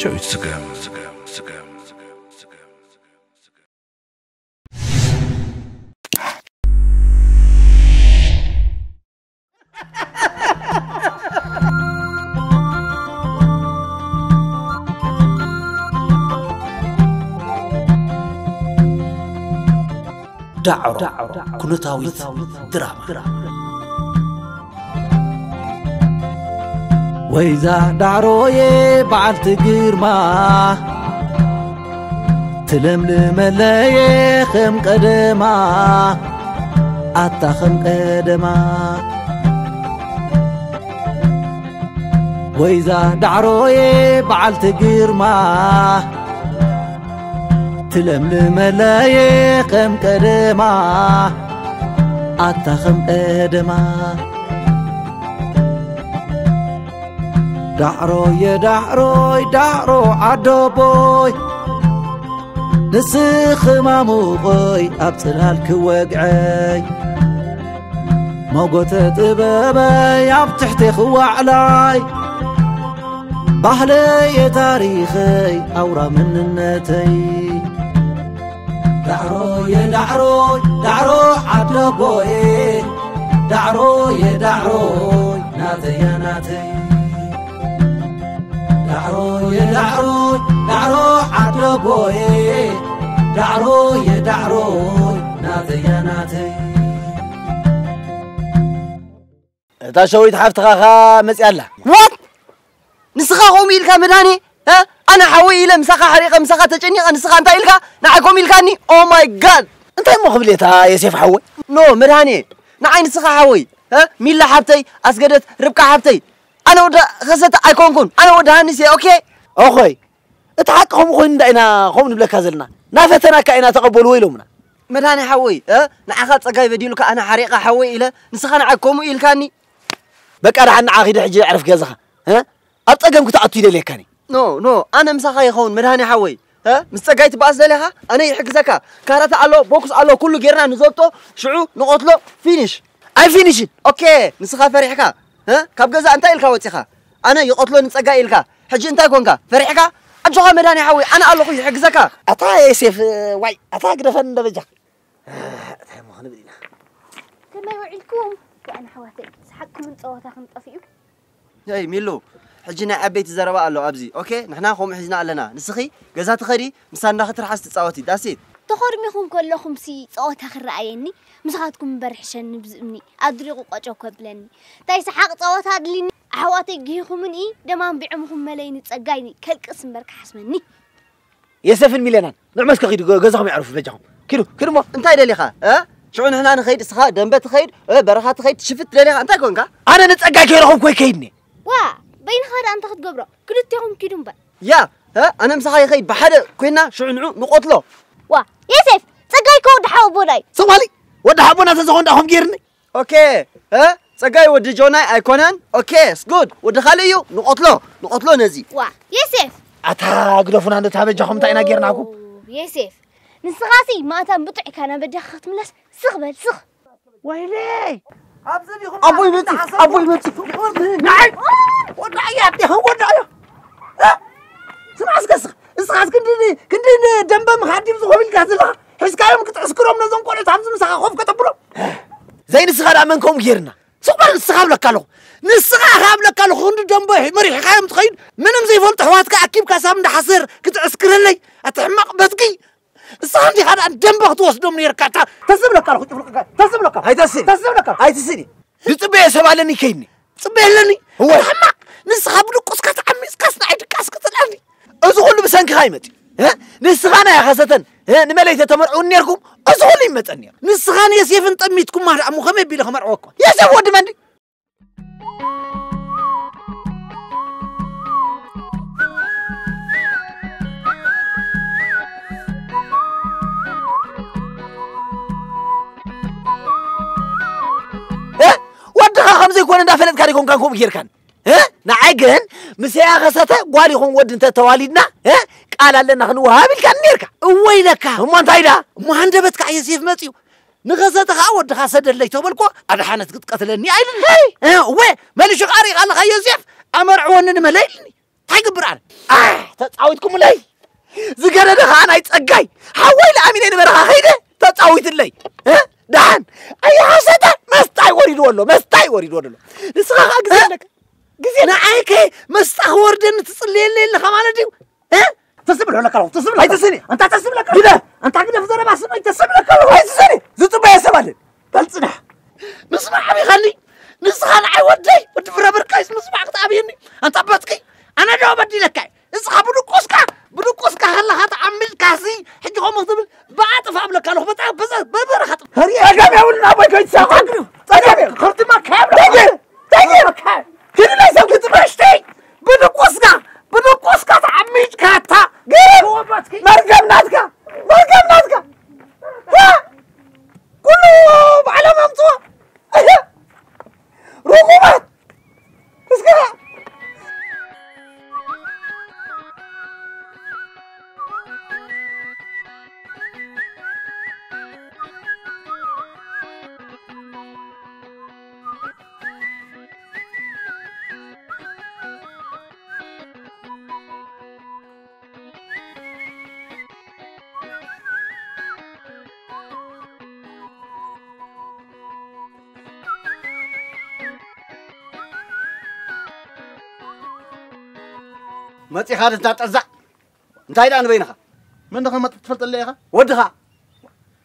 شوية سقام دعرو كنتاويت دراما وإذا دعروي بعد قرما تلملم لي خم قدما أتخم قدما وإذا دعروي بعد قرما تلملم لي خم قدما أتخم قدما دعرو يا دعرو عدو بوي نسخ مامو بوي أبتلالك وقعي موقوت طبابي أبتحتي خوا علي بحلي تاريخي أورا من النتي دعرو يا دعرو عدو بوي دعرو يا دعرو ناتي يا ناتي دعرو يا دعرو عدو بوي دعرو يا دعرو ناتي يا ناتي تا شويت حفت خاخا مسألة وات نسخة قومي لك مداني ها أنا حوي إلى مسخة حريقة مسخة تجني نسخة أنت إلك نعقومي لكاني أو ماي جاد أنت مو خبليتها يا سيف حوي نو مداني نعين نسخة حوي ها مين لحبتي أسجدت ربك حبتي أنا ودا خسرت أيكونكم أنا ودا هنسي أوكي أخوي اتحقهم خوين داينا خوين بلا كازلنا نافتنا كاينا تقبلوا ويلومنا مداني حوي ها نعخذ صقاي بديلك أنا حريقة حوي إلى نسخة نعقوم إلكاني بك أنا عن عقيدة حجي أعرف كذا ها أبتقم كنت أعطي لي كاني نو أنا مسخة يخون مداني حوي ها مستقايت بأس لها أنا يحق زكا كارت على بوكس على كله جيرنا نزبطه شعو نقطله فينيش أي فينيش أوكي نسخة فريحك ها كاب جزء أنت إلك وتخا أنا يقتلون نسقى إلك حجي أنت كونك فريحك أجوا مداني حوي أنا الله يحق زكا أتا يا سيف واي أتا كده فن دبجة أتا ما خلنا بدينا كما يوعدكم وأنا حواتي سحقكم من صوتها خم طفيو هاي ميلو حجنا عبيت زرباء الله أبزي أوكي نحنا خم حزنا لنا نسخي جزات خدي مسانا خطر حست صوتي داسيت تخرميكم كلكم سي صوتها خرعيني مسخاتكم برحشن بزمني أدريقوا قجوك بلني تايس حق صوتها دلني حواتي جيكم من إيه دمان بعمهم ملايين تسقايني كل قسم برك حسمني يسف الميلانان نعمسك خيد جزهم يعرفوا بجهم كيلو ما أنت إلى لخا شعون هنا نخيد سخاء دنبت خيد برخات خيد شفت ليه أنت كونك أنا نتسقى كيرهم كوي كيدني وا بين خير أنت خد جبرة كلتهم كيدهم بقى يا أنا مسخاي خيد بحدا كنا شعون نقطله وا يسف تسقاي كود حوبوناي صومالي وده حبونا تزهون دهم جيرني أوكي سقاي ودي جوناي أيكونان أوكي سجود ودي خاليو نقطله نزي وا يسف أتا قدفون عند تابع جهم تاينا جيرناكو يسف نسخاسي ما تنبطع كان بدي أخذ ملاس سخبل سخ ويلي أبوي متي نعم ودعيا هم ودعيا سمع اسقاس كندي دنبا مخادي بزخوبيل كازلا حسكايم كتعسكرهم نزون قولت همز نسخا خوف كتبرو زي نسخا دامنكم جيرنا سقبل نسخا بلكالو نسخا بلكالو خندو دنبا مريح خايم تخيل منم زي فلت حواتك أكيب كاسام دحصر كتعسكر لي أتحمق بسقي الصاندي هذا دنبا توصدهم نيركاتا تسم لكالو تسم لكالو هاي تسيني يطبيع سبالني كيني صبيح لني هو حمق نسخا بلقص كتعميس كاسنا عيد كاس كتلعني أزغل بسانك خايمتي نسخانا يا خاصة نمليت تمرعون نيركم أزغل يمتني نسخانا يا سيف انطميتكم ما عمو خمي بيلا خمرعوكم يا سيف ود مندي ودها خمسة يكون دافلت كاريكم كانكم غيركن نعجن مسيا خسته قال يكون ود انت تواليدنا قال لنا خنو هابل كان نيركا ويلك هم انت ايدا ما عندبتك يا سيف متيو نغزتها ودها سدلي تبلكو ادحانت قتلني ايل هي وي مالي شقاري قال يا سيف امرعون مليلني تاي قبران تتعويتكم لي زقرده أنا يتسقاي حوي لأمين برها خيده تتعويت لي ها دهان أي حسده مستعي وريد ولا نسخة أجزلك جزينا عيكي مستخور دين تصلي اللي خمانة دي ها تسمع لك كلام تسمع هاي تسني أنت تسمع لك كده أنت كده في ضرب عصام تسمع لك كلام هاي تسني زتوا بيسمعلي بلصنح مسمع أبي خلي نسخة عودي وتفرا بركايس مسمع قطعبيني أنت بتكي أنا جاوب بدي لك اسخة بدو كوسكا هلا هتعمل كاسي حتى هم مطبل بعد فهم لك كلام بتاع بس برخت هري أجمع يا ولد أبوي كيد ساقني طيب خرطي ما كامل تجي كده لا يسوي تبشتي بدو كوسكا تعميج كاتا مرقم ناتكا ها كله على ممطوع رقوبات اسكت ما تيخاد تتزع انت هيدا انا بينها من دخل ما تفلت اللي يا ودها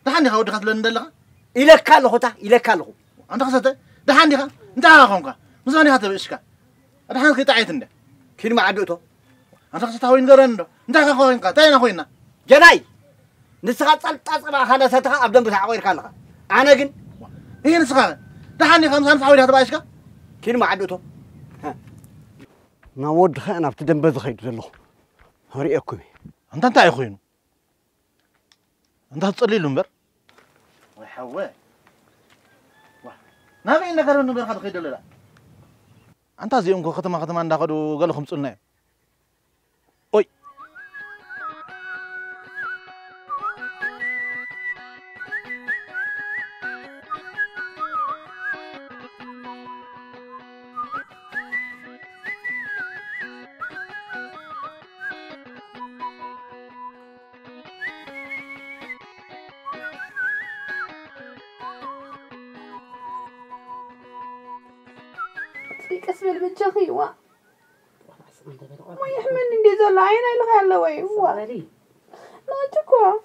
دحاني خا ودخت لندلها إلى كله تا إلى كله انت خسته دحاني خا انت خونك مزاني هات بشكا دحان كي تعيت انده كل ما عدوته انت خسته وين غرندو انت خا خوينك تاينا خوينا جناي نسخة تصبع هذا ستها أبداً بتعوير كلها أنا جن هي نسخة دحاني خا مزاني تعوير هات باشكا كل ما عدوته نود أنا بتدم بزخيد له هريئكم انت يا خوينو انت تصلي لمبر ويحوي نبي إنك رون نبر خد خيد لا أنت زيهم كو ختم عند خدو قالوا خمسون أوي اسم البنشخي وا ما يحمل ندي زول عين إلى خيال وين وا لا تكوا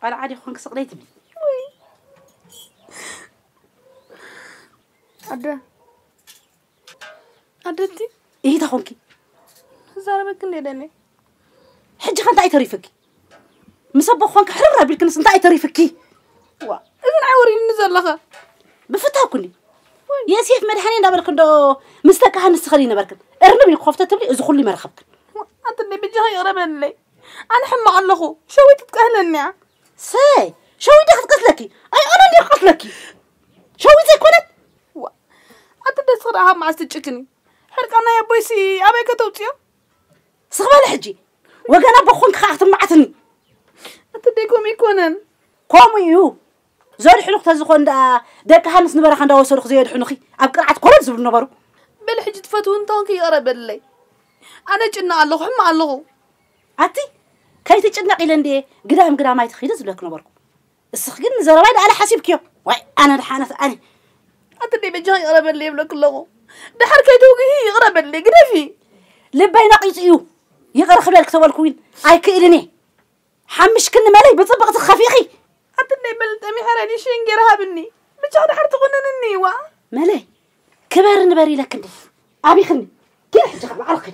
أنا عادي خونك صقليتني وي أدتي إيه تخونكي زاربك اللي دني حج خانت أي تريفك مسبب خونك حرة بالكنس أنت أي تريفكي وا إذن عوري نزل لها بفتها كني يا سيف مدحني نبرك دو مستكها نسخلي نبرك ارنبي خفته تبلي إذا خلي مرخبك أنت اللي بجهي يقربن لي أنا حما الله شوي تتكهلني ساي شوي دخلت قتلكي أي أنا اللي قتلكي شوي زي كنت وا أنت اللي صغرها مع استجكني حرك أنا يا بويسي أبيك توتيو صغبال حجي وجنا بخونك خاطر معتني أنت اللي كومي كونن كومي يو زول حلوق تزخون دا دك هانس نبرة خندا وصرخ زياد حنوخي أبقرعت كل زبر نبرو بالحج تفتون تانكي يقربن لي أنا جنا الله حما الله عتي كي تجنق إلى ندي قدام ما يتخيل زبلك نبركم السخجن زروايد على حسيب كيو واي أنا الحانث أنا أنت اللي بجهي يقربن لي بلك الله ده حركة توقي هي يقربن لي قدافي لبي نقيت إيو يقرأ خبالك سوال كوين أي كإلني حمش كن مالي بطبقة الخفيقي أنت اللي بلتمي حراني شينجرها بني بجهد حرت غنن وا مالي كبار نبري لك ندي أبي خني كيف حجك على الخير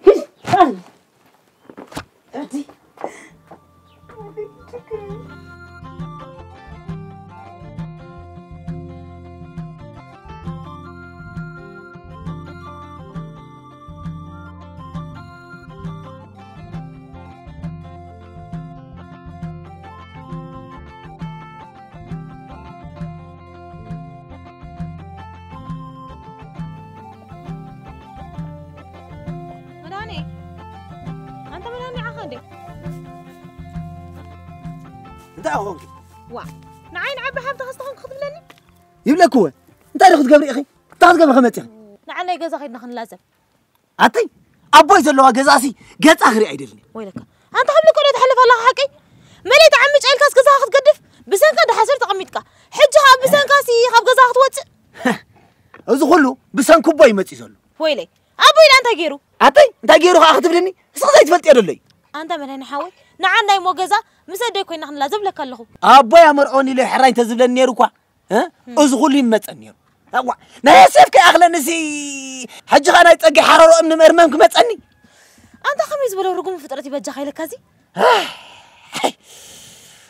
هجي تعال أدي أنت من هني عخدي أنت أخوك وا نعين عب حبت خصتهم خذ لني يبلك هو أنت اللي خذ قبري أخي تاخذ قبل خمتي نعنا يجوز أخذ نخن لازم أتي أبوي زلوا جزاسي جت آخري عيدلني ويلك أنت قبل كده تحلف الله حقي مليت عمي جاي الكاس جزاخ تقدف بسنك ده حصلت قميتك حجها بسنكاسي خاب جزاخ توت أزو خلو بسنك أبوي ما تيزلوا ويلي أبوي لا أنت جيرو أتي أنت جيرو أخذ بلني سقطت فلت يدلي أنت من هنا حاول نعنا يمو جزا مصدق كوي نحن لازم لك الله أبوي أمروني لي حراين تزبلني نيرو ها أزو خلي ما تنيرو أوا ناسف كأغلى نسي حجها أنا يتأجي حرارة من مرمانك ما تأني أنت خميس بلو رقم فترتي بجا خيلك كذي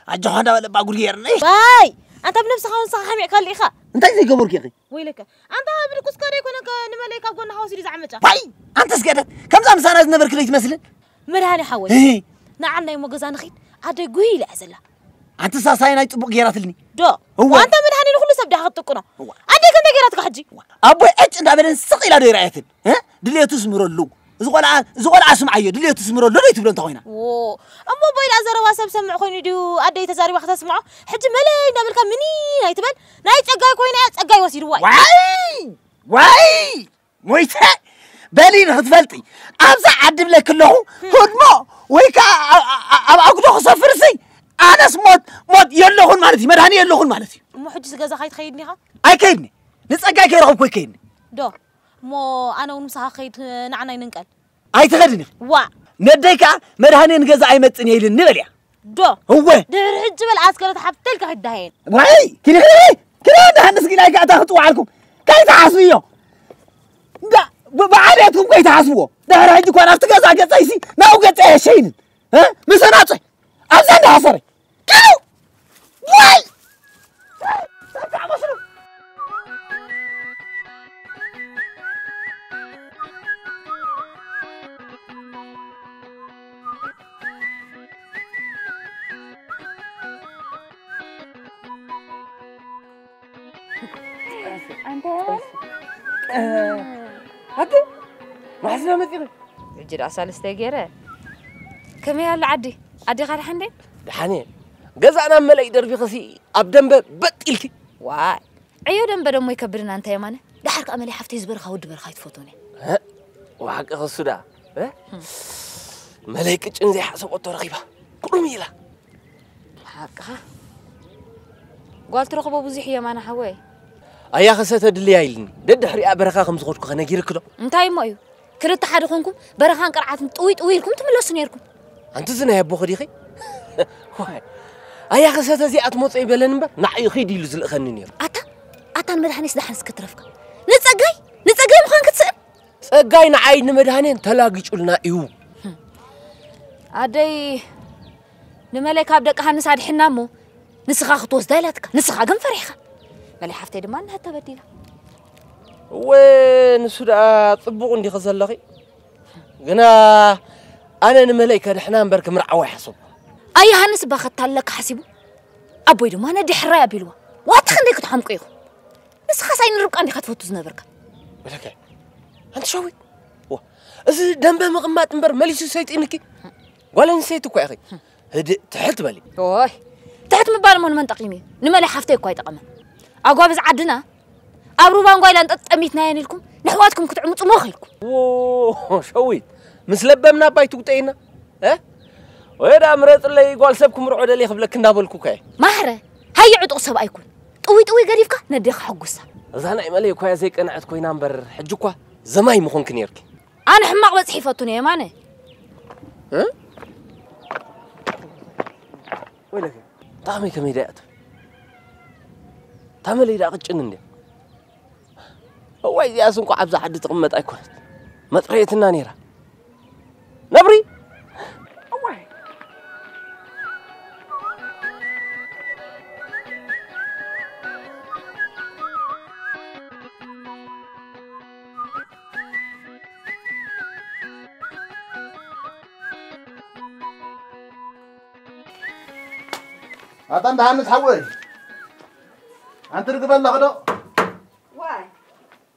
حجها أنا ولا بقول غيرني باي أنت بنفسك خون صح حمي قال لي خا أنت زي قبرك يا أخي ويلك أنت بدك كسكري كونك نملك أبغى نحوس لي زعمتها باي أنت سكتت كم زمان سنة نبرك ليش مثلا مرهاني حول إيه نعنا يمو جزا نخيل عاد قوي لا أزلا أنت ساساينا يطبق غيراتلني دو وأنت من هني نخلص أبدا خطكنا عندك أنت غيراتك حجي أبوي إيش أنت بدن سقيل هذا رأيتن ها دليل تسمر له زغال عاصم عيه دليل تسمر له ليه تبلون تهينا أوه أما بويل أزر واسب سمع خويني ديو أدي تزاري وقت أسمعه حج ملاي نعمل كم مني هاي تبل نايت أجاي كوينات أجاي وسير واي مويته بالين هتفلتي أمزع عدم لك كله هدمه ويكا أقدر خسفرسي أنا موت يلهون مالتي مدهني يلهون مالتي مو حج جزا خيط خيدني ها أي كيدني نتسقى كيرهم كوي كيدني دو مو أنا ونمسها خيط نعنا ينقل أي تغدني وا نديكا مدهني نجزا أي متني للنبليا دو هو در حج بالعسكرة حبتلك هدهين واي كده ده هنسقي لايك أتاخدوا عنكم كيف تحسبيه ده بعديتكم كيف تحسبوه ده رايدك وأنا أفتكر جزايسي ما هو جزاي شيء ها مسناطي أبزن حصري كيلو واي هاتي ما حسنا مثيرة جد أصل استجيرة كم هي العدي عدي غير حنين حنين جزعنا ملاي دربي خسي أبدن بتقلتي واي عيو دم بدم يكبرنا أنت يا مانه دحرك أملي حفتي زبر خود برخايت فوتوني ها وحق خسودا ها ملايك إنزي حسب الترغيبة كل ميلا حقها قلت رقبة بزيح يا مانا حوي أيا خسيت اللي يايلني دد حري برخا خمس غوتكو خنا غير كده انتاي مايو كرت حد خونكم برخان قرعات طويلكم تملسوا نيركم أنت زنا يا بوخدي خي واي أيا خسيت زي أتموت أي بلن بقى نعي خيدي لزل خني نير أتا المدهنيس دحن سكترفك نتسقاي مخان كتسأل سقاي نعي نمدهنين تلاقي قلنا إيو عدي نملك أبدك هنس عاد حنامو نسخة خطوس دايلتك نسخة جم فريخة ملي حفتي دمان هتبدينا وين سودا طبقوا عندي خزل لغي قنا أنا نملك نحنا نبرك مرعوي حسب أي هنس باخت لك حسبه أبوي دم أنا دي حرايا بيلوا واتخليك تحمقيهم نسخة ساين ربك عندي خطفوت زنبرك ولك أنت شوي إذا دم مغمات نبر مالي سوسيت إنك ولا نسيتك يا أخي هدي تحت بالي أوه تحت مبالي من منطقيمي نملي حفتي كوي تقمن أقوى عدنا أبروبان قايل أنت أميتنا يعني لكم نحواتكم كتعمطوا مخيلكم أوه شويت مسلبة من أباي توتينا ها ويدا مرت اللي يقول سبكم رعود اللي يخبلك نابلكم كاي مهرة هاي عد أصاب أيكون طوي قريبك نديخ حقوسا زانا إمالي كويا زي قناعت كوي نامبر حجوكوا زماي مخون كنيرك أنا حماق بس حيفتوني يا ماني ها ويلك طعمي كم يدات تعمل إذا قتشن ندي هو إذا أسمكوا عبز حد تقمت أيكون مطرية النانيرة نبري أنت هنس حوي أنت ركبه الله خدو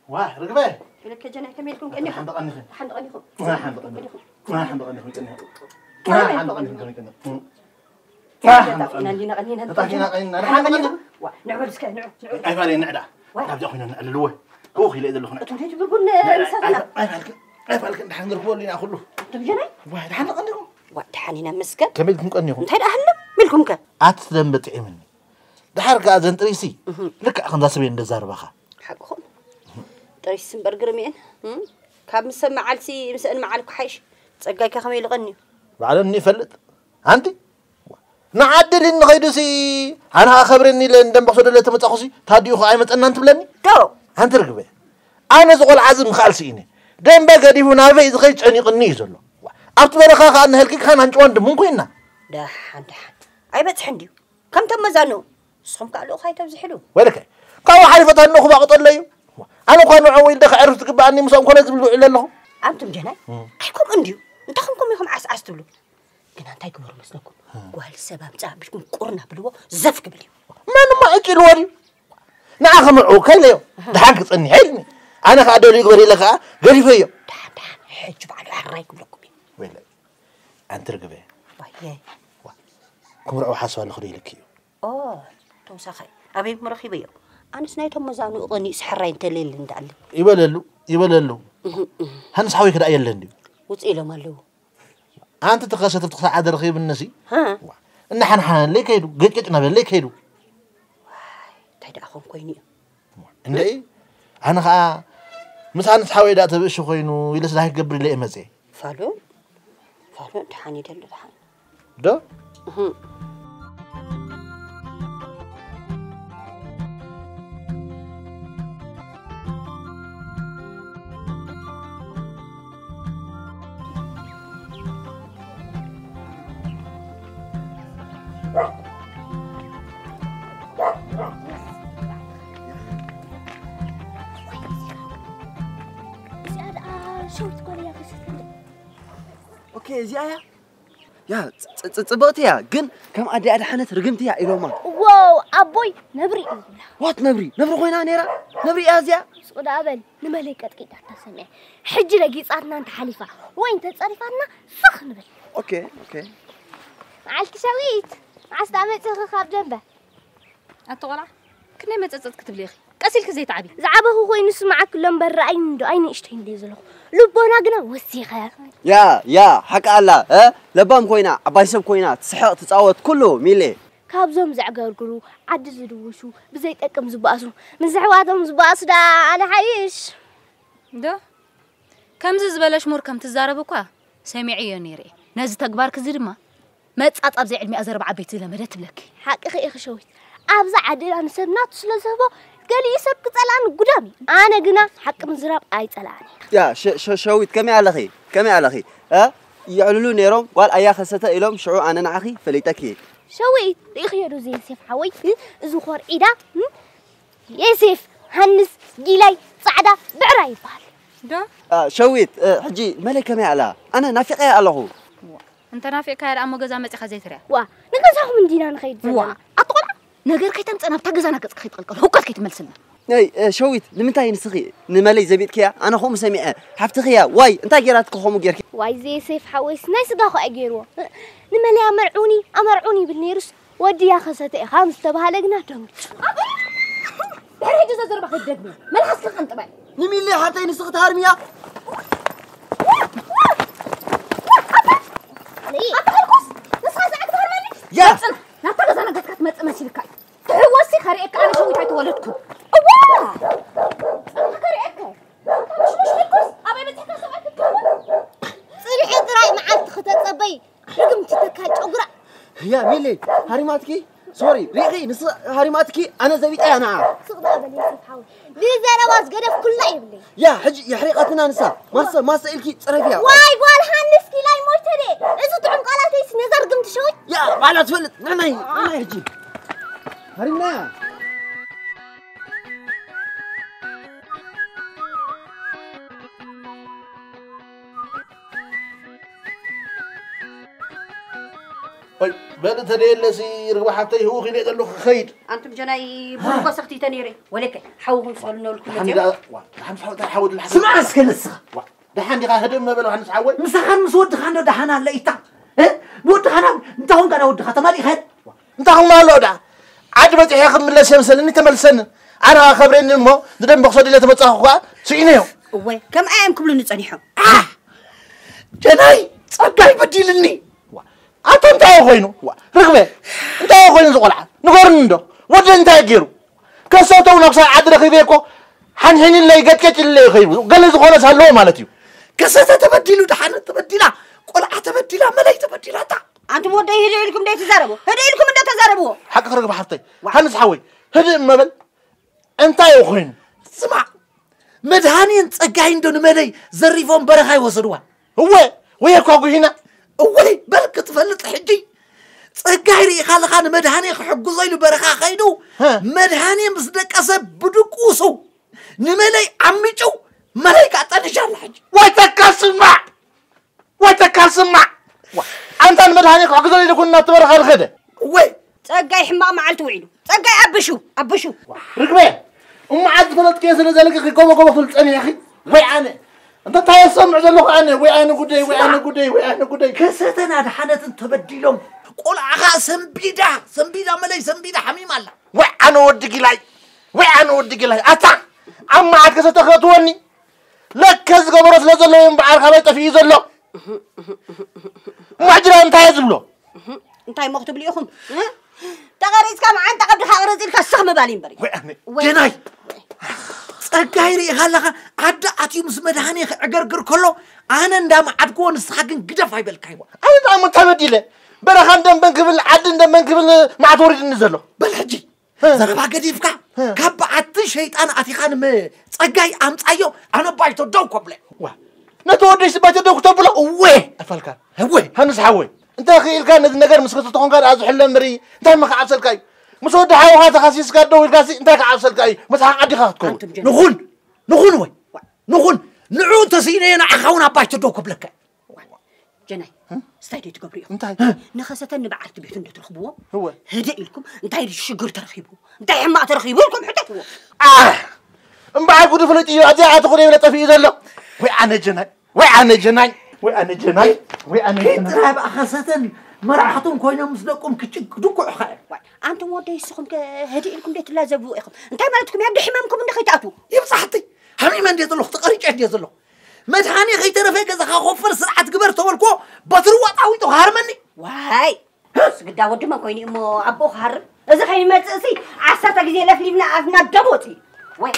واي ركبه لك جناح كميلكم كأني حندقني حندقنيكم ما حندقني نعمل سكان نعمل أي فالي نعدا نبدأ خلينا نقللوه هو خلي إذا لخنا تقولي تقول نساتنا عفالك انت حنقول لي ناخذ تبجناي واحد حنق عندكم وقت حنينا مسكن كملكم قنيكم انت اهلم ملكم ك اتدم بطعمني دحر كا زنطريسي لك اخن سبي እንደዛርባኻ حقهم طريس برجر مين كاب مسمع علسي مسأل معلك حيش تصقاي كخمي لغني بعدني فلت انت نعدل ان غيدسي انا خبرني لندم بخصد له تمصخسي تاديو خو ايمطنا انت بلني تو انت ركبه انا زغل عزم خالسيني دم بقديفو نافي زغي ጨኒقني زلو ابت برخا خان هلكي كان انت وندم كوينا دحان اي بتحنديو كم تمزانو صم قالو خاي تبزحلو ولك كاو حرفه انه بقطليو انا كانوا عويل دخ عرفت تقبعني مسام كون زبل الا له انتم جناي ايكم انديو انت خمكم يكم عس تبلو كنا انت يكبر مسلكم قال السبب صاحبكم قرنا بلو زفك بليو ما اجل وري نعم عوكليو دحق صني علمي انا قاعدولي غوري لك غريفيو دحان حج بعد حرايكم لكم ولا انت ركبه باي كمرعو حسوا لخري لك توسخي ابي مرخيبيو أنا سنايتهم مزانو غني سحراي انت ليل ندعل يبللو هنس حوي كده ايلندي وصيله مالو انت تقاسه تقطع عاد رخيب النسي ها ان حنحن ليه كيدو قطقنا ليه كيدو تايدا اخون كويني اندي انا خا مسان حوي دا تبش خوينو يلس لا يقبر لي امزي فالو تحاني دل تحان ده اوكي زيايا يا صبغتيا جن كم ادي حنت رقمتيا إلوما واو ابوي نبري وات نبري خوينا نيرا نبري ازيا صدا ابل نملك قد تسمع حج لقيصاتنا انت حليفه وين تصرفنا فخ نبل اوكي معلك شويت عسد عملت خاب جنبه اتقلع كنا متصصت كتب لي قسلك زي تعبي زعبه خوي نسمعك كلهم برأين دو اين اشتين دي زلو لبونا قنا وسيخه يا حق الله ها لبام كوينا عباي سب كوينا تسحق تتصاوت كله ميلي كابزوم زعقرقرو عد زدوشو بزي تقم زباسو من زعواتهم زباس دا على حيش ده كم زبلش مور كم تزاربكوا سمعيه نيري ناز تكبار كزدما ما تصاطب زي علمي ازرب عبيتي لمدت بلك حق اخي شويت ابزع عدل انا سبنات سلسبو قال يسب قصلان قدامي انا قنا حق مزراب اي صلاني يا شويت كمي على خي ها يعللو نيرهم قال ايا خسته الهم شعو انا نعخي فليتكي شويت يخيرو زي سيف حوي ازو خور ايدا يسيف هنس جيلاي صعده بعرا يبال ده شويت حجي ملك كمي على انا نافقه يا الله انت نافق كاير امو غزا مصي خزي تريا وا نغزاهم اندينا نخيد زلا اطقل نغير كيتمصنا بتغزانا قص كيتقلقل هوكات كيتملسنا اي شويت لمنتاي نسخي نملي زبيتكيا انا خو مسمعه حفتخيا واي انت جيرات خو مغيرك واي زي سيف حويس ناي صدا خو اجيرو نملي امرعوني بالنيرس ودي يا خسته خامس تبهالغنا دم هرجه زربه خدبني ملحس لخنطبع نميلي حتى نسخت هارميا يا ناتغز انا قد كتمص مسيلك تحوسي خريك انا شويت اتولدكم اوا خريك مش لكوس ابي بتحكي سمعت صريح دراي معك ختصبي رقمت تكا جغرا يا ميلي هاريماتكي سوري ريقي نص هاريماتكي انا زبيت انا صغدا بلي حاول دي زرباس قدف كله يبلي يا حج يا حريقتنا نسا ما سالكي صرفيا واي قال هنسكي لاي موتري اذا تعم قالاتي نزر قمت شوي يا ما لا تفلت نعمي حجي هارينا طيب بدت لسي رغب حتى هو خلي يدلو خيد انتم جناي برغو سختي تنيري ولك حوهم صلنا لكم الحمد لله حاول الحسن سمع اسكنسخ دحان دي هدم ما بلو حنسعود مسخن مسود خانو دحانا ليتا بود خانا انت هون كان ود ختمالي خد انت هون مالو دا عاد بتي ياخذ من لسه مثلا انت ملسن انا خبرني مو دم بقصد اللي تبصخوا سينيو وي كم عام كبلو نصنيحو جناي صقاي بديلني أنت خوينو رغبة أنت خوينو زقلع نقارن عنده وجه أنت يجيرو كسرتو نفسه عدل خيبيكو حنحين اللي قد اللي خيبو قال لي زقلع سهلو مالتيو كسرت تبديلو دحان تبديلا قلع تبديلا ملاي تبديلا تا أنتم مودي هدي لكم ده تزاربوا هدي لكم ده تزاربوا حق خرج بحطي هنس حوي هدي مبل أنت خوين سمع مدهانين صقاي ندون ملاي زريفون برخاي وصدوا هو ويركو هنا وي بلك تفلط حجي صقاي ري خالخان مدهاني خحقو زيلو برخا خيدو مدهاني مسدقسه بدقوسو نملاي عميچو ملايكا طنشال حجي وتكاسمع أنت المدهاني خحقو زيلو كنا تبرخا الخده وي صقاي حما معلت وعيلو صقاي عبشو ركبه عاد فلت كيس نزلك كوما فلت أنا يا أخي وي أنا أنت تايسمع زلوك أنا وي أنا قدي كستنا دحانة تبديلهم قول عخا سنبيدا ملاي سنبيدا حميم الله وي أنا ودي لاي أتا أما عاد كسر تخطوني لك كز قبرت لزلو ينبعر خبيت في زلو ما أجرى أنت يزبلو أنت مكتوب لي أخم تغريز كم عن تقبل خاغرز إلك السهم بالين بري وي أنا جناي صقايري خلها عد أتيوم مدهاني أجرجر كله أنا ندم عدكون ساقن قدف هاي بالكايوا أنا دام تبديله برخان دم بنكبل عدن دم بنكبل ما توريد نزله بالحجي زغبا قديفكا كاب عد شيطان أتيخان ما صقاي أمصايو أنا بايتو دو كبله نتوديش بايتو دو كتبله وي أفلكا وي هنس حوي أنت أخي الكان نجار مسكت تكون قال أزح مري أنت ما كعبسل كاي مسود حاو هذا خاسيس كادو الكاسي أنت كعبسل كاي مسح عدي خاطكم نخون وي نعود تسينينا أخونا بايتو دو كبلك جناي استايدي تقبريو أنت نخستن بعرت بيتو ندو ترخبوه هو هدئ لكم انت هاي الشجر ترخيبوه انت حما ترخيبو لكم حتى بعد كده فلت إياه أجا أتقولي ولا تفيد الله وي أنا جناي ترى بقى خاصة مرحتهم كوينا مسلكم كتشك دوكو خير أنتم ودي سخم هدئ لكم ديت لا زبوا إخم انت مالتكم يبدو حمامكم من خيتاتو يبصحتي حميم عندي طلق تقريج عندي طلق مدهاني غيت رفيق إذا خافر سرعة كبر تولكو بتروى طاويتو هارمني واي سقدا ودي ما كويني مو أبو هار إذا خيني ما تسي عساتا جزي لفلي من أفنا دبوتي وي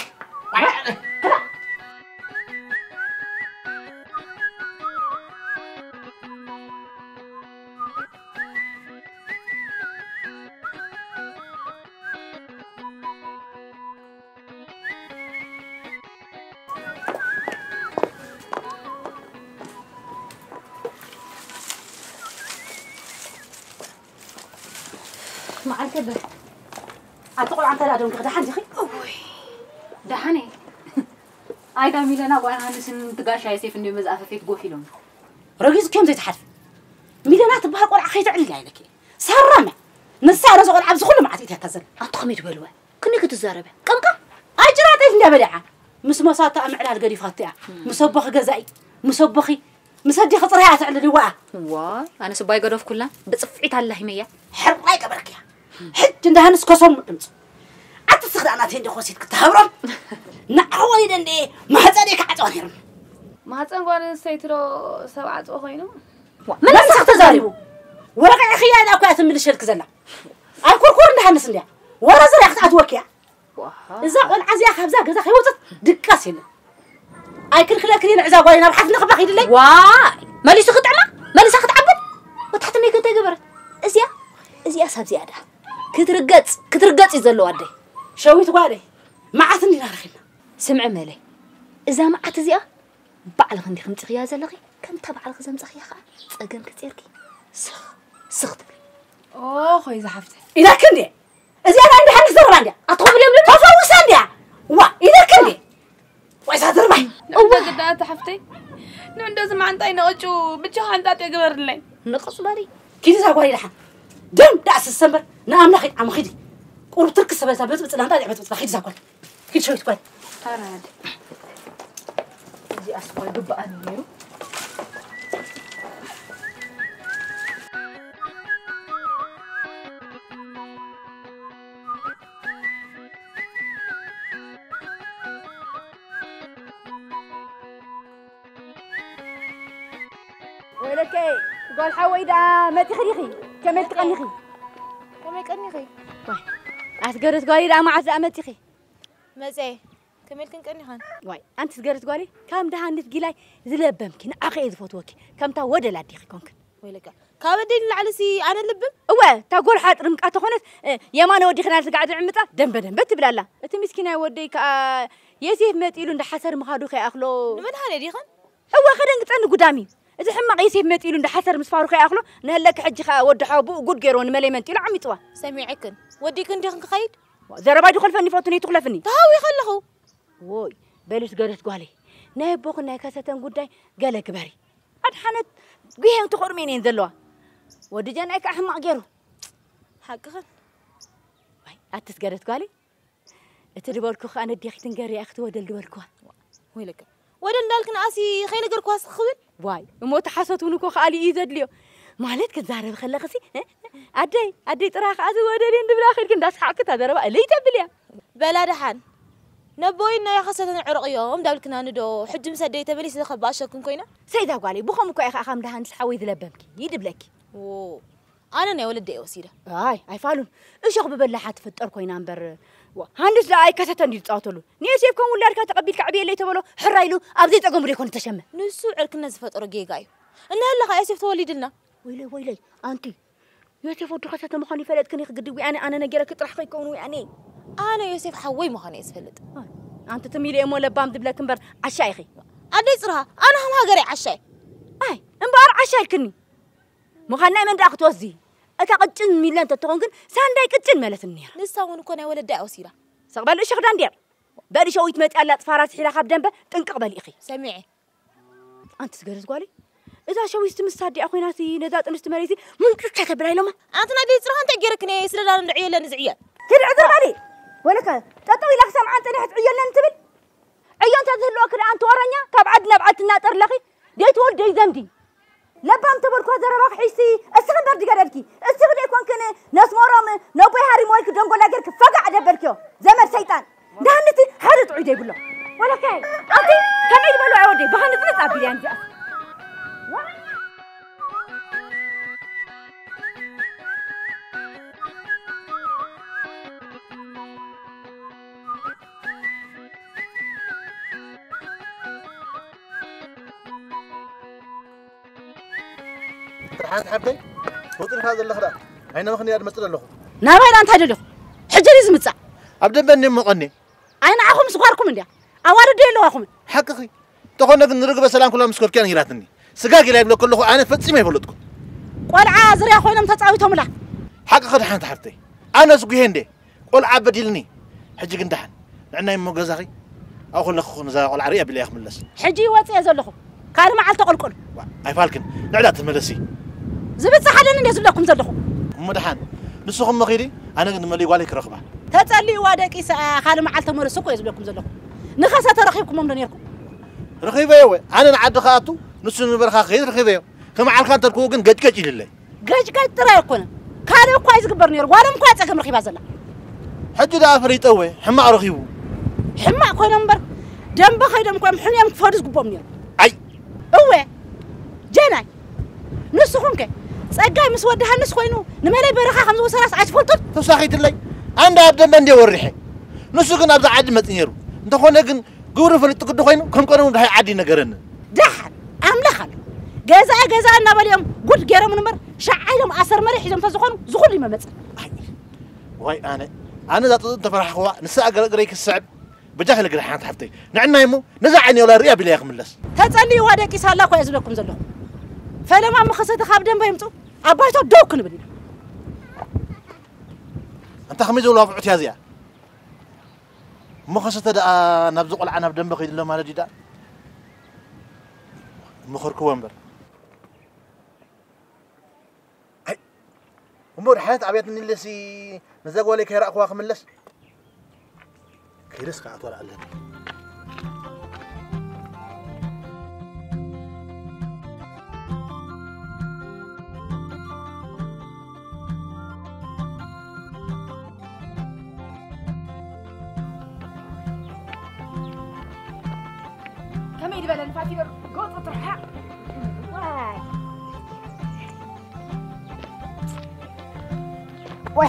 مع الكبر أتقول عن ثلاثة كذا حد يخي دحني أي كان ميلنا وأنا هنسن تقاشة يسيف إنه مزقفة فيك قوفيلهم رجيز كم زي تحرف ميلنا تبها قول أخي تعلي لك سرنا نسارة زغل عبز كل ما عتيتها كذا أتخمي تقولوا كني كنت زاربة كم أجرات إيش نبدأ مسمسات أمعلى القريف خطيئة مسبخ جزائي مسبخي مسدي خطرها تعلي لواء أنا سباي قدوف كلها بتصفعت على اللهمية حرب لا يقبلك يا حج عند هنس كسر مدمس عتسخد أنا تهندي خوسيت كتهرب نعوي دندي ما هزاريك عطوهرم ما هتنقل سيترو سبعة أخوينو من نسخت زاريبو ورقع خيانة أكوات من الشركة زلا الكركور اللي هنس اللي ورا زرع خطعت وكيا إذا قل عزيا خبزة كذا خيوطت دكاسين أي كل خلاك لين عزا وين بحث نخبة خيد لي واي مالي سخط عما مالي سخط عبد وتحت إني كنت جبرت إزيا أسهب زيادة كترقص يزلوا عدي شويت واري ما عثني نارخنا سمع مالي إذا ما عتزيا بعل خندي خمس خياز لغي كم تبع الخزم زخيخة أجن كتيركي سخط أوه إذا حفت إذا كندي إذا أنا عندي حنس زرع عندي أطلب لي تفوز عندي إذا كندي وإذا ضربي نعم قد حفتي نعم دازم عن طين أجو بتشوف عن تاتي قبر لي نقص بالي كذا ساقولي لحن دم دعس السمر نعم نخي عم خدي قرب ترك السبت بس أنا طالع بس خدي ساقول كل شوي تقول أراد إذا أسوأ دب أنيرو ولك قول حويدا ما تخريخي كمل تقنيخي كمل قنيخي واي أتقرت قولي دا ما عاد أمتيخي مزاي كمل كنقنيخان واي أنت تقرت قولي كم ده عندك جلاي زلبمكن أخي فوتوكي كم تا ودا لا ديخي كونك ويلك كابدين العلسي أنا لبم هو تقول حاط رمك أتخونت يا ما نودي خلنا تقعد عمتا دم تبلا لا أنت مسكينة وديك يسيف متيلو ده حسر مخادو خي أخلو من هذا ديخان هو خدنا نتعنى قدامي إذا حما يسيف متيلو ده حسر مسفارو خي أخلو نهلك حج خا ود حابو قد جيرون ملي منتيلو عم يتوا سميعكن وديكن ديخن خيد زرباجو خلفني فوتني تخلفني تهاوي خلخو ووي بلش قرت قالي نايبوك نايكاستن قداي قال كباري أدحنت قيهم تخرمين ينزلوا ودي جانك أحمق جيرو حقا واي أتسقرت قالي تدبولكو خانة ديخ تنقري أختي ودل دبولكو ويلك ودل دالك ناسي خينا قركو خبل واي مو تحسطونكو خالي يزد ليو مالت كزارب خلقسي أدي تراخ أزو ودلين دبل آخر كنداس حاكت هذا ربا اللي تبليا بلا دحان نبوينا يا خاصة عرقيهم دابلكنا ندو حج مسدي تبلي سيدي خباشكم كوينا سيدا قالي بخم كو اخ اخام دهان تحوي ذلبمك يدبلك او انا ني ولدي وسيده اي فالون ايش خب بلاحات فطر كوينا امبر هاندس لا اي كاسه اندي تصاوتلو نيسيبكم ولاركا تقبيل كعبيه اللي تبلو حرايلو ابدي تقوم ريكون تشمه نسو عركنا زفطر جيغاي ان هلا ياسف توليدنا ويلي انتي يوسف ودو خاصه مخاني فلت كني قدوي انا نجرك طرح يكونوا يعني انا يوسف حوي مخاني يسفلت أنت تميلي أمو لبام دبلك مبر عشايخي أدي صرها أنا هم هاجري عشاي أي مبار عشاي كني مخنا من داخل توزي أتقجن ميلان تتونكن سانداي كتن مالت النير لسه ونكون ولد دا وسيرة سقبل إيش خدان دير بالي شويت مت على فارس حلا خاب دنبه تنقق بالي أخي سمعي أنت تقدر تقولي إذا شويت مستعدي أخوي ناسي نزات نستمريتي ممكن تكبر لما أنت نادي صرها أنت جرك ناس لا نعيا لا نزعيا تدعي بالي ولك تطوي لك سمع أنت نحت عيالنا نتبل عيان تذهلوا كده أنت ورانيا كابعدنا بعدنا ترلقي ديت ولد دي زمدي لبام تبركوا زرباخ حيسي استغن برد قربكي استغن يكون كن ناس مرام نوبي هاري مويك دنقول لك فقع دبركيو زمر شيطان دهنتي هذا تعيد يقول له ولا كاي أنت كم يقولوا عودي بهنت نتعب لي أنت حان حبتي وطرح هذا اللخرة أين مخني أدمت له نابايد أنت هذا له حجري زمتسا أبدا بني مقني أنا أخم سكاركم إنديا أوارد ديلو أخم حققي تقولنا نرقب سلام كلهم مسكور كان يراتني سقاقي لا يبلو كله أنا فتسي ما يفلتكم قول عازر يا أخوينا متتصاويتهم لا حققي حان حبتي أنا سقي هندي قول عبديلني حجي قندحن لأنه يمو قزاقي أو خل أخونا زا قول عريا بالله يخمل لس حجي واتي أزلخو كان ما عالت قول أي فالكن نعلات الملسي زبت صحدن إني أزلكم زلخو مدحان نسخهم مخيري أنا قد ملي والك رغبة تتسلي وادك إسا خالو ما عالت مرسكو يزلكم زلخو نخسة ترخيبكم من دنيركم رخيبة يوي أنا نعد خاطو نسون برخا خير رخيبة يوي كما عالكان تركوكن قد كتي لله قج ترايكونا كانوا كويس قبرنير وانا مكويس أكم رخيبة زلا حجي دا فريت أوي حما رخيبو حما كوينا مبر دم بخيدم كويم حنيام كفارس قبومنير أي أوه جناي نسخون كي سأجاي مسودها الناس خوينو نمالي برخا 5 سنة عايز فلتت تساخيت اللي عند أبدا بندي وريحي نسخن أبدا عاد متنيرو أنت خونا جن جور فريت تقول خوينو كم كانوا ده عادي نجارنا دحن أملخن جزاء أنا باليوم قلت جرا من مر شعيهم أسر مريح إذا مفزخون زخون لي ما مت واي أنا ذات تفرح خوا نساء قريك الصعب بجهل قريح حنت حفتي نعنا يمو نزعني ولا ريا بلا يخمل لس تسألني وادك يسال الله كويس لكم زلهم فلما ما خسرت خابدين بيمتو أبايتو دوكن بدي أنت خميز ولا فعت هذه ما خسرت ده نبزق العنب دم بخيل الله ما لجدا مخر كوامبر هاي أمور حياة عبيتني اللي سي نزاق ولا كيرا أخوة خملس كيرس قاعد ولا علم كم يدي بلن فاتي قط طرحة واي وي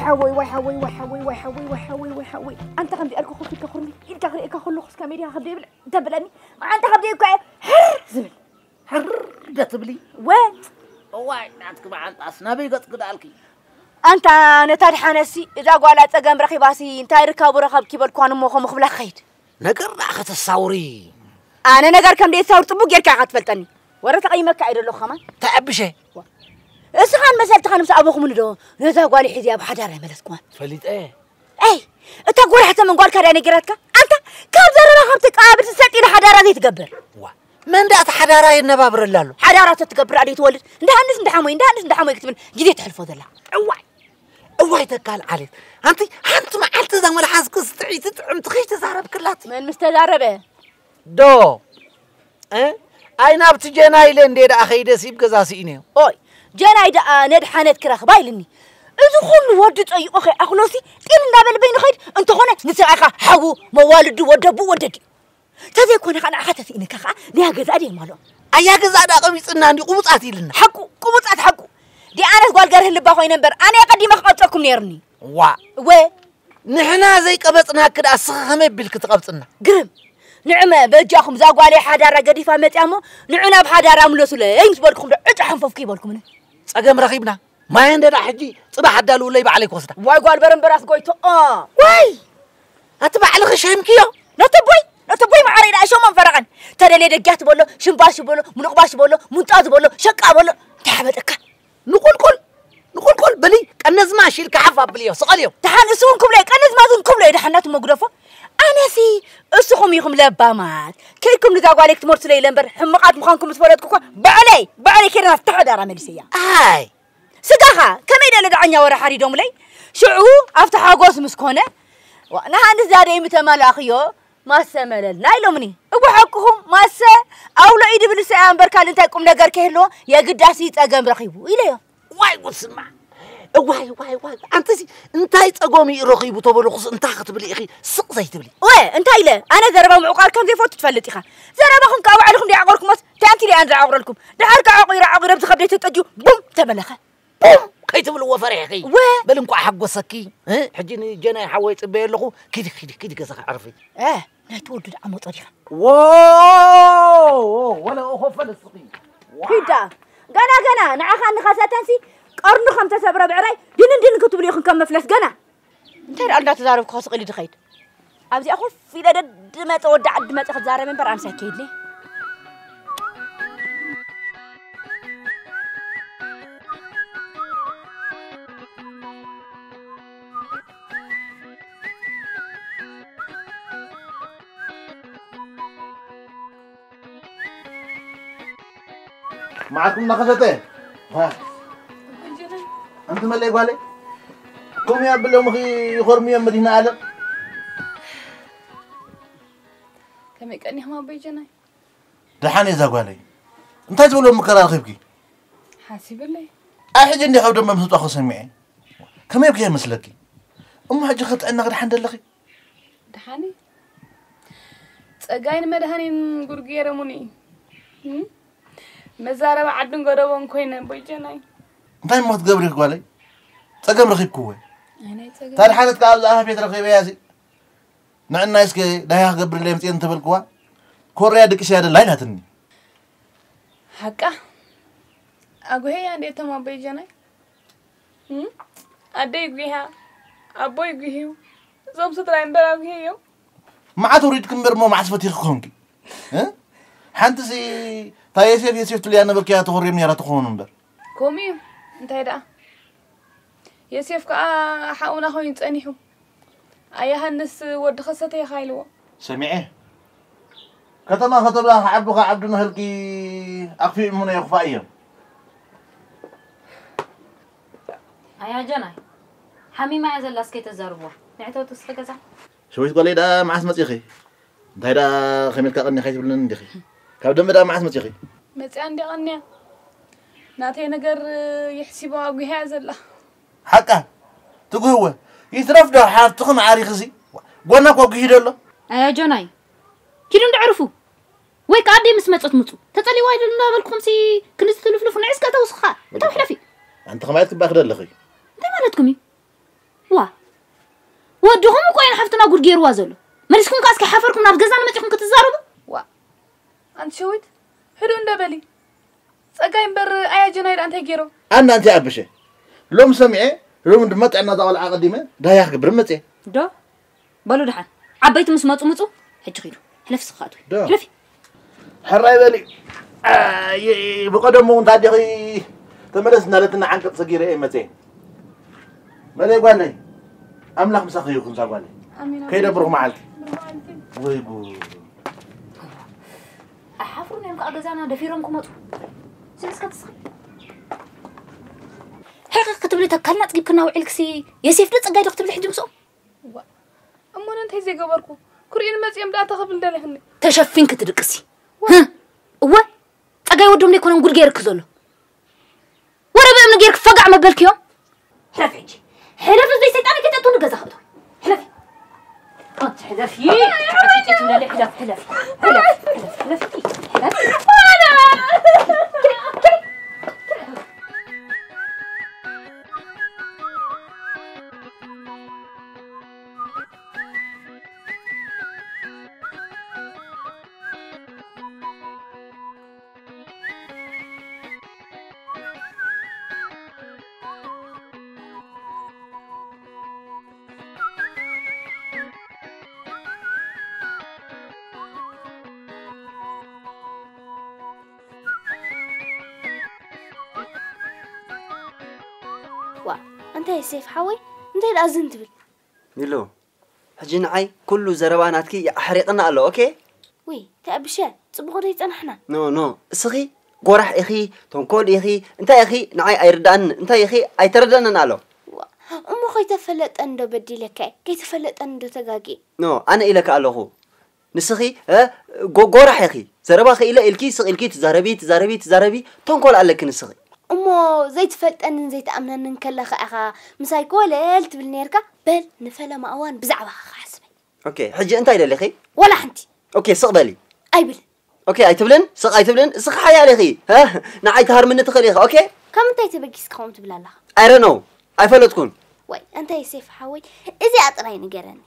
أنت خم بيقولك خذ فيك خرمي أنت غريك خلو خذ كاميرا خذ بيبل تبلني أنت خذ بيك حر زبل حر دتبلي وين واي ناتك مع أنت أصنابي قد قدالكي أنت نتاد حنسي إذا قالت أجمع رخيباسي أنت ركاب ورخاب كيبل كانوا مخبلا خيد نقر أخذ الصوري أنا نقر كم دي صور طبوق يركع قتلتني ورا تقيمك عيد له خمان تعب شيء اسخان مسألة تخان مسأبوكم من دو نتا قالي حدي أبو حدار ملسكوان فليت إيه أي أنت قول حتى من قال كذا نقرأتك أنت كم زرنا خمتك قابل تستطيع حدارة ذي تقبل من دات حدارة النبابر اللالو حدارة تتقبل عليه تولد ده هنس ندحمي يكتبن جديد تحلفوا ذلا أوعي تقال عليك أنت ما أنت ذا ولا حاسك استعيد تطعم تخيش تزارب كلاتي من مستداربه دو أي نابت جناي لين دير أخي دسيب كزاسيني أوي جناي دا ندحنت كراخ بايلني إذا كل ودت أي أخي أخلصي كين نابل بين خير أنت هنا نسأخا حو موالد ودبو وددي تذي كون أنا حتى إنك خا ليه جزادي ماله أيها جزادا قميص إن عندي قمص عتيلنا حقو قمص حقو دي أنا قال جره اللي باخوي نمبر أنا قديم أخطأكم نيرني و نحنا زي قبضنا كده أسخمه بالكتقبضنا قرم نعمة بجاكم زاقوا علي حدارة قديفة متأمو نعنا بحدارة ملوسولة أي مسبالكم ده أجحن فوفكي بالكم أجمع رخيبنا ما عندنا حجي صباح حدالو لي بعليك وسط واي قال برم براس قويتو واي أتبع على خشيم كيو لا تبوي ما عرينا شو من فرقان ترى لي دقات بقوله شنباش بقوله منقباش بقوله منطاز بقوله شقة بقوله تحبتك نقول كل بلي كنز ماشي الكحفة بليو سقاليو تحن اسونكم لي كنز ما ذنكم لي دحناتهم مقرفة أنا سي اسخم يخم لبامات كيكم نزاقوا عليك تمرت لي لمبر حمقات مخانكم تفردكم بعلي كده نفتح دارا ملسية أي سقاها كم يدا لدعنيا ورا حريدهم لي شعو أفتح أقوس مسكونة وأنا هنزاري متمال أخيو ما سملل نايلو مني أبو حقهم ما س أو لا إيدي بالساعة بركال أنت يقوم نجار كهلو يا قداسي تأجم رخيبو إليه واي قسمع واي أنت يتقومي رخيبو طبلو خص أنت خطبلي أخي سق زي تبلي وين أنت إليه أنا زربا معقال كم زي فوت تفلتي خا زرباهم كاو عليكم دي عقولكم بس تأنتي لي أنا عقول لكم دحالك عقيرة بتخبري تتأجو بوم تبلخه بوم كي تبلو وفريحي بلنكو حق وسكي حجيني جنا حويت بيلخو كده كذا عرفي نتولد عمو طريقة واو ولا أخو فلسطين كده جنا نعخان خاصتنسي قرن 5 سبرة بعراي دين كتب لي كم مفلس جنا انت رأينا تزارب خاص قليل دخيت أبزي أخوف في لدى ما تودع ما تأخذ زارة من برا أمسك لي معكم نقشته ها أنت ملك بالي قوم يا بلو مخي خرمي مدينة عالم كم يكني هم بيجناي دحاني زاقالي أنت تقولوا مكرر خيبكي حاسب لي أحد عندي خود ما مسوت أخو سمعي كم يبكي مسلكي حاجة خط أنا غير حند اللخي دحاني تجاين مدهاني غرقير مني مزارة بعدن قربون كوينة بيجناي أنت ما تقبرك بالي تقبر خيب كوي تار حالة قال الله في ترخيب ياسي نعنا يسكي ده يا قبر اللي متين تبلكوا كوريا دك شيء هذا لا ينهتني حقا أقول هي عندي تما بيجناي أدي يقولها أبوي يقولها زوم سترين برا يقولها ما تريد كمبر مو معصفتي خونكي ها حنتسي تايسيف يسيف تلي أنا بركي أتخوري من يرى تخون نمبر كومي أنت هيدا يسيف كا حاونا خوين تانيحو أيها الناس ود خصتي خايلوا سمعيه كتما خطب لها عبدنا هلكي أخفي من يخفى أيام أيها جناي حمي ما يزال لاسكي تزاربوا نعتو تسلك زع شوي تقولي ده مع اسمتي أخي ده هذا خميل كأني خايف من ندخي كابدم ده مع اسمتي أخي متى عندي غنيا ناتي نجر يحسبوا أبوي هذا لا حقا تقول هو يترف ده حاف تقوم عاري خزي قلنا كوكي هيدلو أيها جناي كيلون تعرفوا ويك عادي مسمى تموتوا تطلي وايد لنا بالكم سي كنت تلفلف نعس كتوسخا تحلفي أنت خمايتك بأخذ اللخي ده مالتكمي ودهم كوين حفتنا قول جير وازلو مالسكم كاسك حفركم ناف جزانا ما تكون كتزاربوا أنت شويت هدون دبلي سأقايم بر أي جناير أنت جيرو أنت أبشة لوم سمعي لوم دمت عنا ضوال عقديمة ده يا خبر متى ده بالو دحان عبيت مسمطو حج خيرو حلف سخاتو حلفي حراي بالي بقدمه انت هادي تمرسنا لتنا عنك صغيره ايه متى مالي قالي املاك مسخيكم صاغالي كيدا برو معلتي ويبو احفرنا يمك اجازانا دفيرمكم مطو سلسك تصخي حقيقة كتبلي تكلنا تجيب كنا وعلكسي يسيف دص قايد كتبلي حجي مسو امون انت زي غبركو كورين مصيام دا تخبل دالهني تشفين كتدقسي ها هو تقاي ودهم لي كونن غور غيرك زلو ورا بام غيرك فقع مبلك يوم حلفي حلف زي سيطان كتتون غزا خدو حلفي انت حلفي عطيتي ولا لا حلف حلف أنت يا سيف حوي أنت الأذن تبل ميلو حجين عاي كله زرباناتكي يحرقنا الله أوكي وي تأبشة تبغى تنحنا نو سخي قرح إخي تنقول إخي أنت يا أخي نعاي أيردان أنت يا أخي أيتردان الله أمو خي تفلت أندو بدي لك كي تفلت أندو تجاجي أنا إلك الله نسخي قرح إخي زربا خي إلا إلكي سخ إلكي تزاربي تنقول عليك نسخي أمو زي تفلت أن زي تأمنا نكلخ أخا مسايكول قلت بالنيركا بل نفلا ما أوان بزعبها حسبي أوكي حجي أنت إلى أخي ولا حنتي أوكي صقبلي أي بل أوكي أيتبلن سق حيا أخي ها نعاي تهر من تخلي أخي أوكي كم أنت تبغيس كم تبلا الله I don't know أيفلتكون وي أنت يسيف حوي إذا أطري نجرني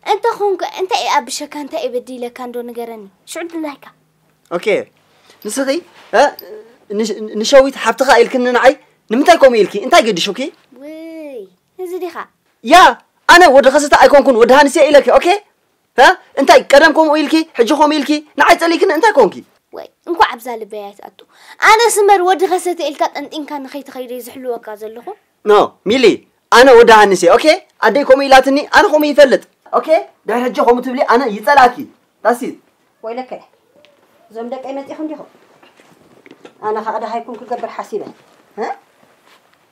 أنت خونك أنت إيه أبشك أنت إيه بدي لك كان دون نجرني شو عند لهيك أوكي نسخي ها نشويت حبتها إلكن نعاي نمتايكم إلكي أنت قد شوكي وي نزيد خا يا أنا ودخلت أيكونكم ودهانسي إلك أوكي ها أنت قدامكم إلكي حجكم إلكي نعاي تليكن أنت كونكي وي انكو عبزال بيات أتو أنا سمر ودخلت إلك أنت إن كان خيت خيري زحلوه كازلهم نو ميلي أنا ودهانسي أوكي أديكم إلاتني أنا خم يفلت أوكي ده حجكم تبلي أنا يتلاكي تاسيد ويلك زمدك أي متيخون ديهم أنا هذا هيكون كجبر حسيبة ها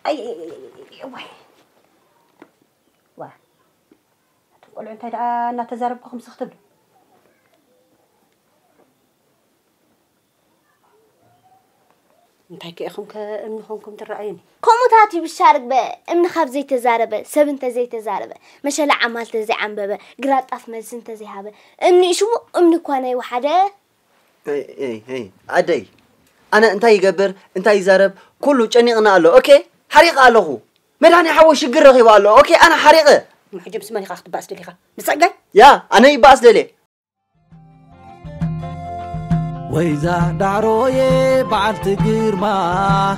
أي واه تقول أنت أنا تزاربكم سختب أنت هيك أخوك إنكم ترعيني كومتاتي بالشارك بأمن خاف زي تزاربة سبنت زي تزاربة مشلا عمالت زي عمببة قرات أفمل سنت زي هابة أمني شو أمني كوانا وحدة اي أدي أنا أنتي جبر أنتي زارب كله جاني أنا الله أوكي حريقة الله ملاني حوش الجرغي والله أوكي أنا حريقة محجب سماني خاخت باس دليخا نسقى يا أنا يباس دلي وإذا دعروي بعد جرما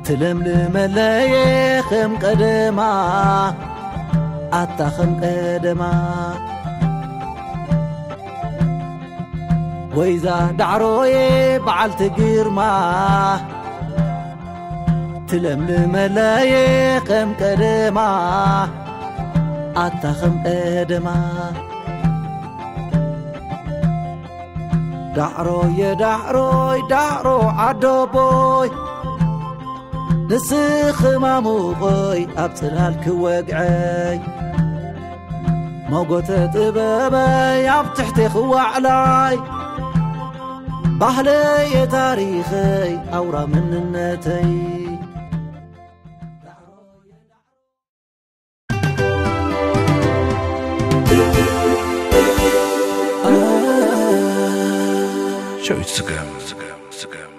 تلملم لي خم قدما أتخم قدما وإذا دعروي بعلت جرما تلملم لي خم قدما أتخم قدما دعروي عدو بوي نسخ ماموغي أبتلالك وقعي موقوت طبابي أبتحتي خوعلاي بحلي تاريخي أورا من النتي شو يتسقم